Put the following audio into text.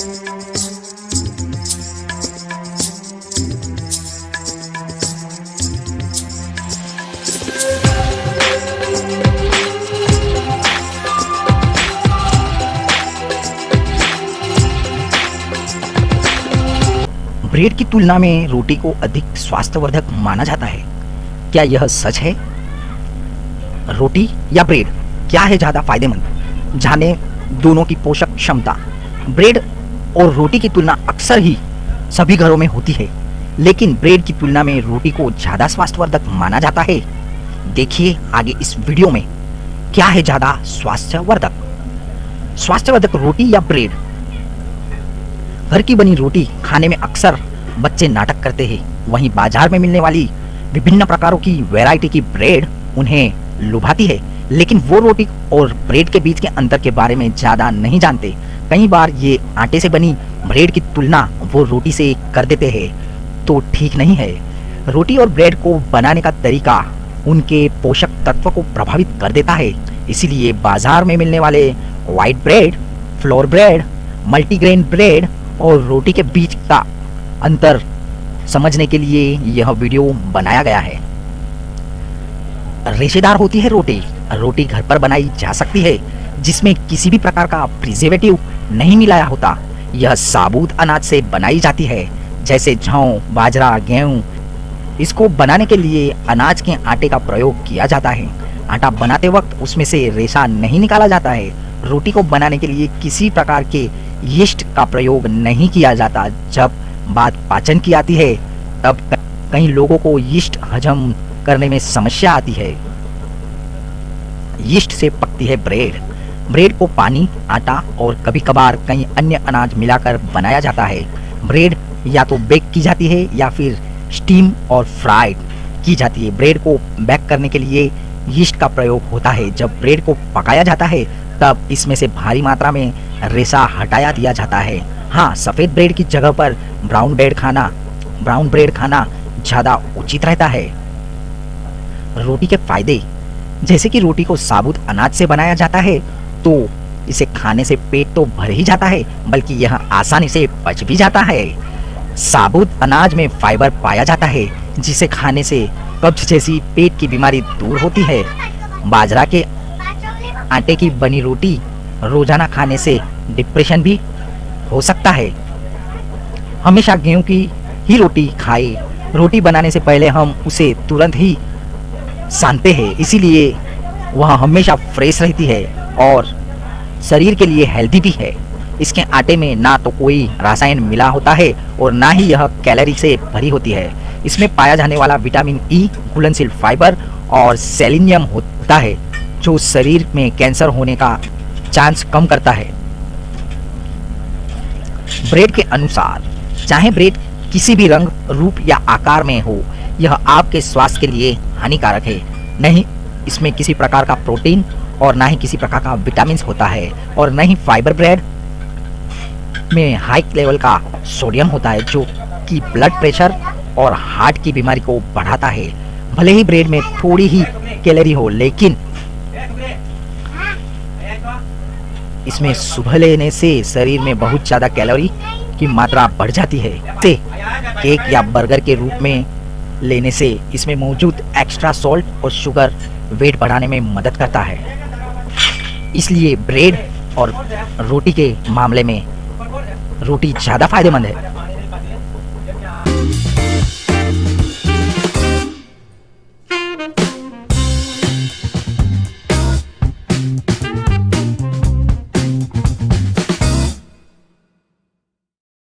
Bread की तुलना में रोटी को अधिक स्वास्थ्यवर्धक माना जाता है। क्या यह सच है? रोटी या ब्रेड, क्या है ज़्यादा फायदेमंद? जाने दोनों की पोषक क्षमता। ब्रेड और रोटी की तुलना अक्सर ही सभी घरों में होती है, लेकिन ब्रेड की तुलना में रोटी को ज़्यादा स्वास्थ्यवर्धक माना जाता है। देखिए आगे इस वीडियो में क्या है ज़्यादा स्वास्थ्यवर्धक। स्वास्थ्यवर्धक रोटी या ब्रेड। घर की बनी रोटी खाने में अक्सर बच्चे नाटक करते हैं, वहीं बाजार में मिलने वाली विभिन्न प्रकारों की वैरायटी की ब्रेड उन्हें लुभाती है, लेकिन वो रोटी और ब्रेड के बीच के अंतर के बारे में ज़्यादा नहीं जानते। कई बार ये आटे से बनी ब्रेड की तुलना वो रोटी से कर देते हैं, तो ठीक नहीं है। रोटी और ब्रेड को बनाने का तरीका उनके पोषक तत्व को प्रभावित कर देता है, इसीलिए बाजार में मिलने वाले white bread, floor bread, multigrain bread और रोटी के बीच का अंतर समझने के लिए यह वीडियो बनाया गया है। रेशेदार होती है रोटी। रोटी घर पर बनाई जा सकती है, जिसमें किसी भी प्रकार का प्रिजर्वेटिव नहीं मिलाया होता। यह साबुत अनाज से बनाई जाती है, जैसे जौ, बाजरा, गेहूं। इसको बनाने के लिए अनाज के आटे का प्रयोग किया जाता है। आटा बनाते वक्त उसमें से रेशा नहीं निकाला जाता है। रोटी को बनाने के लिए किसी प्रकार के यीस्ट का प्रयोग नहीं किया जाता। जब बात पाचन की आती है, तब कई लोगों को यीस्ट हजम करने में समस्या आती है। यीस्ट से पकती है ब्रेड। ब्रेड को पानी, आटा और कभी कभार कई अन्य अनाज मिलाकर बनाया जाता है। ब्रेड या तो बेक की जाती है या फिर स्टीम और फ्राइड की जाती है। ब्रेड को बेक करने के लिए यीस्ट का प्रयोग होता है। जब ब्रेड को पकाया जाता है, तब इसमें से भारी मात्रा में रेशा हटाया दिया जाता है। हाँ, सफ़ेद ब्रेड की जगह पर ब्राउन ब्रेड खाना ज़्यादा उचित रहता है। रोटी के फायदे। जैसे कि रोटी को साबुत अनाज से बनाया जाता है, तो इसे खाने से पेट तो भर ही जाता है, बल्कि यह आसानी से पच भी जाता है। साबुत अनाज में फाइबर पाया जाता है, जिसे खाने से कब्ज जैसी पेट की बीमारी दूर होती है। बाजरा के आटे की बनी रोटी रोजाना खाने से डिप्रेशन भी हो सकता है। हमेशा गेहूं की ही रोटी खाएं। रोटी बनाने से पहले हम उसे तुरंत ही सानते हैं, इसीलिए वह हमेशा फ्रेश रहती है और शरीर के लिए हेल्दी भी है। इसके आटे में ना तो कोई रसायन मिला होता है और ना ही यह कैलोरी से भरी होती है। इसमें पाया जाने वाला विटामिन ई, घुलनशील फाइबर और सेलेनियम होता है, जो शरीर में कैंसर होने का चांस कम करता है। ब्रेड के अनुसार, चाहे ब्रेड किसी भी रंग, रूप या आकार में हो, यह आपके स्वास्थ्य के लिए हानिकारक है। नहीं इसमें किसी प्रकार का प्रोटीन और ना ही किसी प्रकार का विटामिन होता है, और न ही फाइबर। ब्रेड में हाई लेवल का सोडियम होता है, जो कि ब्लड प्रेशर और हार्ट की बीमारी को बढ़ाता है। भले ही ब्रेड में थोड़ी ही कैलोरी हो, लेकिन इसमें सुबह लेने से शरीर में बहुत ज़्यादा कैलोरी की मात्रा बढ़ जाती है। केक या बर्गर के रूप में लेने से इसमें मौजूद एक्स्ट्रा सॉल्ट और शुगर वेट बढ़ाने में मदद करता है। इसलिए ब्रेड और रोटी के मामले में रोटी ज़्यादा फायदेमंद है।